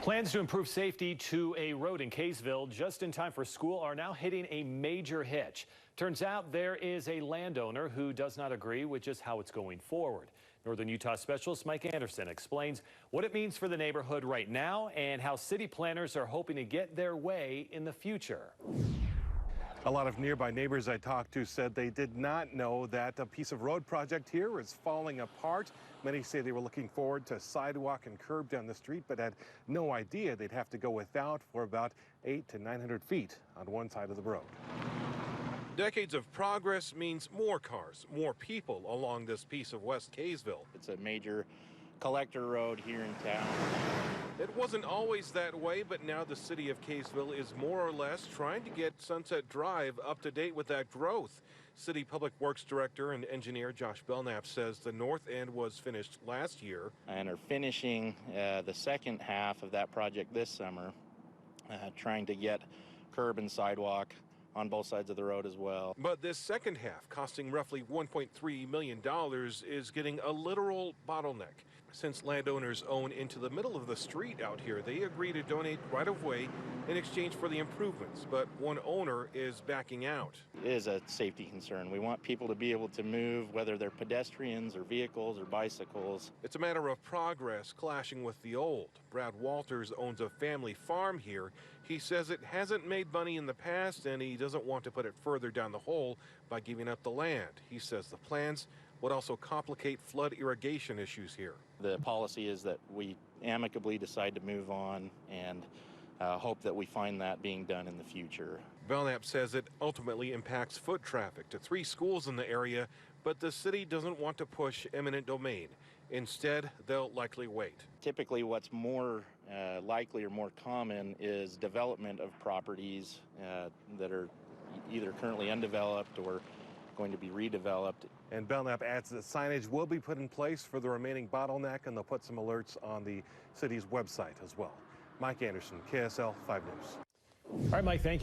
Plans to improve safety to a road in Kaysville just in time for school are now hitting a major hitch. Turns out there is a landowner who does not agree with just how it's going forward. Northern Utah specialist Mike Anderson explains what it means for the neighborhood right now and how city planners are hoping to get their way in the future. A lot of nearby neighbors I talked to said they did not know that a piece of road project here is falling apart. Many say they were looking forward to sidewalk and curb down the street, but had no idea they'd have to go without for about 800 to 900 feet on one side of the road. Decades of progress means more cars, more people along this piece of West Kaysville. It's a major collector road here in town. It wasn't always that way, but now the city of Kaysville is more or less trying to get Sunset Drive up to date with that growth. City Public Works Director and Engineer Josh Belknap says the north end was finished last year. And are finishing the second half of that project this summer, trying to get curb and sidewalk on both sides of the road as well. But this second half, costing roughly $1.3 million, is getting a literal bottleneck. Since landowners own into the middle of the street out here, they agree to donate right-of-way in exchange for the improvements, but one owner is backing out. It is a safety concern. We want people to be able to move, whether they're pedestrians or vehicles or bicycles. It's a matter of progress clashing with the old. Brad Walters owns a family farm here. He says it hasn't made money in the past, and he doesn't want to put it further down the hole by giving up the land. He says the plans would also complicate flood irrigation issues here. The policy is that we amicably decide to move on and hope that we find that being done in the future. Belknap says it ultimately impacts foot traffic to 3 schools in the area, but the city doesn't want to push eminent domain. Instead, they'll likely wait. Typically, what's more likely or more common is development of properties that are either currently undeveloped or going to be redeveloped. And Belknap adds that signage will be put in place for the remaining bottleneck, and they'll put some alerts on the city's website as well. Mike Anderson, KSL 5 News. All right, Mike, thank you.